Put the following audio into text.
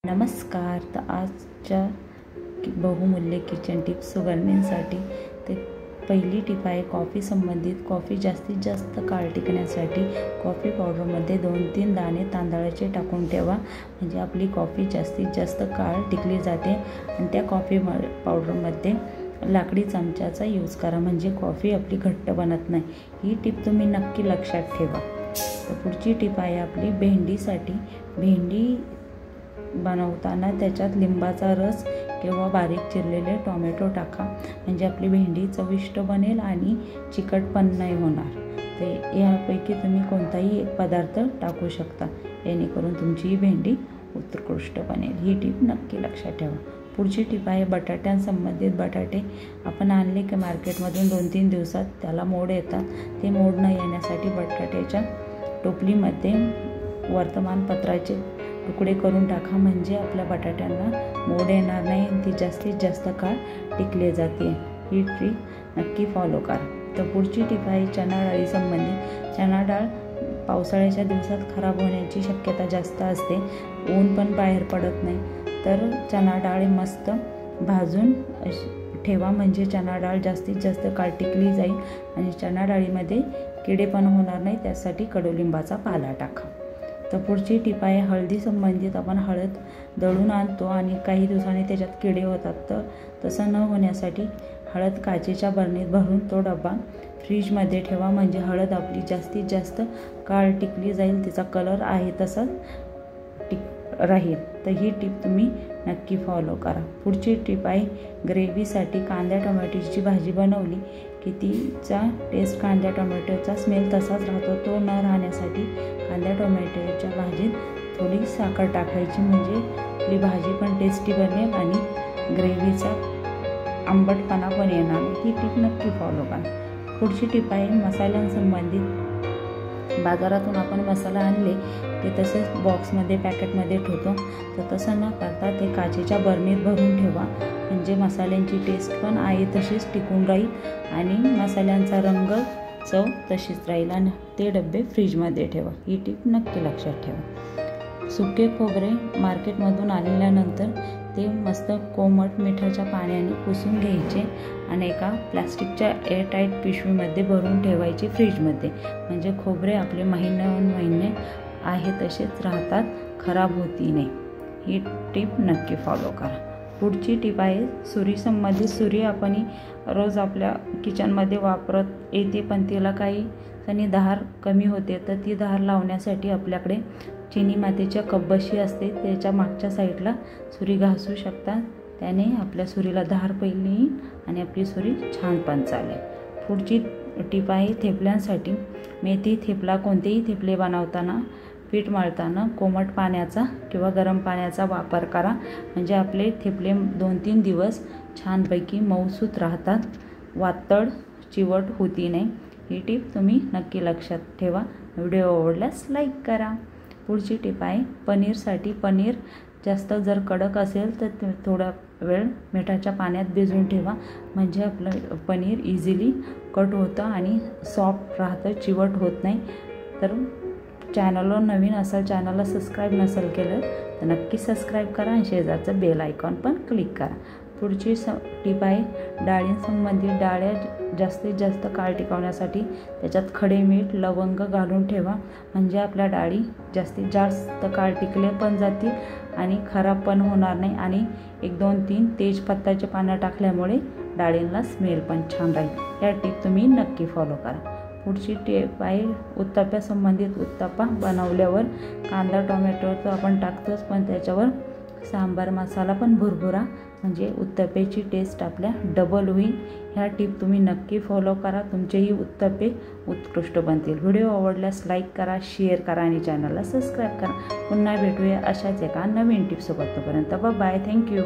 नमस्कार। तर आजच्या बहुमूल्य किचन टिप्स सुगरणींसाठी ते पहिली टिप आहे कॉफी संबंधित। कॉफी जास्तीत जास्त काळ टिकण्यासाठी कॉफी पावडरमध्ये 2-3 दाणे तांदळाचे टाकून ठेवा, म्हणजे आपली कॉफी जास्तीत जास्त काळ टिकली जाते। आणि त्या कॉफी पावडरमध्ये लाकडी चमच्याचा यूज करा, म्हणजे कॉफी आपली घट्ट बनत नाही। ही टिप तुम्ही नक्की लक्षात ठेवा। तर पुढची टिप आहे आपली भेंडीसाठी। भेंडी बनवताना त्याच्यात लिंबाचा रस किंवा बारीक चिरलेले टोमॅटो टाका, म्हणजे आपली भेंडी चविष्ट बनेल आणि चिकट पण नाही होणार। तर यापैकी तुम्ही कोणताही एक पदार्थ टाकू शकता, जेणेकरून तुमची भेंडी उत्कृष्ट बनेल। ही टिप नक्की लक्षात ठेवा। पुढची टिप आहे बटाट्यांसंबंधित। बटाटे आपण आणले की मार्केटमधून 2-3 दिवसात त्याला मोड येतात। ते मोड न येण्यासाठी बटाट्याच्या टोपलीमध्ये वर्तमानपत्राचे तुकडे करून टाका, म्हणजे आपल्या बटाट्यांना मोड येणार नाही आणि ती जास्तीत जास्त काळ टिकले जाते। ही ट्रिक नक्की फॉलो करा। तर पुढची टिप आहे चणा डाळी संबंधित। चणा डाळ पावसाळ्याच्या दिवसात खराब होण्याची शक्यता जास्त असते, ऊन पण बाहेर पडत नाही। तर चणा डाळ मस्त भाजून ठेवा, म्हणजे चणा डाळ जास्तीत जास्त काळ टिकली जाईल आणि चणा डाळीमध्ये किडे पण होणार नाही, त्यासाठी कडुलिंबाचा पाला टाका। तर पुढची टिप आहे हळदी संबंधित। आपण हळद दळून आणतो आणि काही दिवसांनी त्याच्यात किडे होतात, तर तसं न होण्यासाठी हळद काचेच्या बरणीत भरून तो डबा फ्रीजमध्ये ठेवा, म्हणजे हळद आपली जास्तीत जास्त काळ टिकली जाईल, तिचा कलर आहे तसाच राहील। तर ही टिप तुम्ही नक्की फॉलो करा। पुढची टिप आहे ग्रेव्हीसाठी। कांदा टोमॅटोची भाजी बनवली की तिचा टेस्ट कांदा टोमॅटोचा स्मेल तसाच राहतो, तो न राहण्यासाठी कांदा टोमॅटोच्या भाजीत थोडी साखर टाकायची, म्हणजे आपली भाजी पण टेस्टी बनेल आणि ग्रेव्हीचा आंबटपणा पण येणार नाही। ही टिप नक्की फॉलो करा। पुढची टिप आहे मसाल्यांसंबंधित। बाजारातून आपण मसाला आणले ते तसेच बॉक्समध्ये पॅकेटमध्ये ठेवतो, तर तसं न करता ते काचेच्या बरणीत भरून ठेवा, म्हणजे मसाल्यांची टेस्ट पण आहे तशीच टिकून राहील आणि मसाल्यांचा रंग चव तशीच राहील आणि ते डबे फ्रीजमध्ये ठेवा। ही टिप नक्की लक्षात ठेवा। सुके खोबरे मार्केटमधून आणल्यानंतर ते मस्त कोमट मिठाच्या पाण्याने पुसून घ्यायचे आणि एका प्लास्टिकच्या एअरटाईट पिशवीमध्ये भरून ठेवायचे फ्रीजमध्ये, म्हणजे खोबरे आपले महिने आहे तसेच राहतात, खराब होती नाही। ही टिप नक्की फॉलो करा। पुढची टिप आहे सुरी संबंधित। सुरी आपण रोज आपल्या किचनमध्ये वापरत येते, पण तिला काही आणि धार कमी होते, तर ती धार लावण्यासाठी आपल्याकडे चिनी मातीच्या कपबशी असते, त्याच्या मागच्या साईडला सुरी घासू शकता, त्याने आपल्या सुरीला धार पहिली येईल आणि आपली सुरी छान पण चालेल। पुढची टिप आहे थेपल्यांसाठी। मेथी थेपला कोणतेही थेपले बनवताना पीठ मळताना कोमट पाण्याचा किंवा गरम पाण्याचा वापर करा, म्हणजे आपले थेपले 2-3 दिवस छानपैकी मऊसूत राहतात, वातळ चिवट होती नाही। ही टिप तुम्ही नक्की लक्षात ठेवा। व्हिडिओ आवडल्यास लाईक करा। पुढची टिप आहे पनीरसाठी। पनीर जास्त जर कडक असेल तर थोडा वेळ मिठाच्या पाण्यात भिजवून ठेवा, म्हणजे आपलं पनीर इझिली कट होतं आणि सॉफ्ट राहतं, चिवट होत नाही। तर चॅनलवर नवीन असाल, चॅनलला सबस्क्राईब नसेल केलं तर नक्की सबस्क्राईब करा आणि शेजारचं बेल आयकॉन पण क्लिक करा। पुढची टिप आहे डाळींसंबंधित। डाळ्या जास्तीत जास्त काळ टिकवण्यासाठी त्याच्यात खडे मीठ लवंग घालून ठेवा, म्हणजे आपल्या डाळी जास्तीत जास्त काळ टिकले पण जातील आणि खराब पण होणार नाही, आणि 1-2-3 तेजपत्ताचे पानं टाकल्यामुळे डाळींना स्मेल पण छान राहील। या टिप तुम्ही नक्की फॉलो करा। पुढची टिप आहे उत्तप्यासंबंधित। उत्तप्पा बनवल्यावर कांदा टोमॅटो तर आपण टाकतोच, पण त्याच्यावर सांबार मसाला पण भुरभुरा, म्हणजे उत्तप्याची टेस्ट आपल्या डबल होईल। ह्या टिप तुम्ही नक्की फॉलो करा, तुमचेही उत्तप्पे उत्कृष्ट बनतील। व्हिडिओ आवडल्यास लाईक करा, शेअर करा आणि चॅनलला सबस्क्राईब करा। पुन्हा भेटूया अशाच एका नवीन टिप्सोबत। तोपर्यंत बाय, थँक्यू।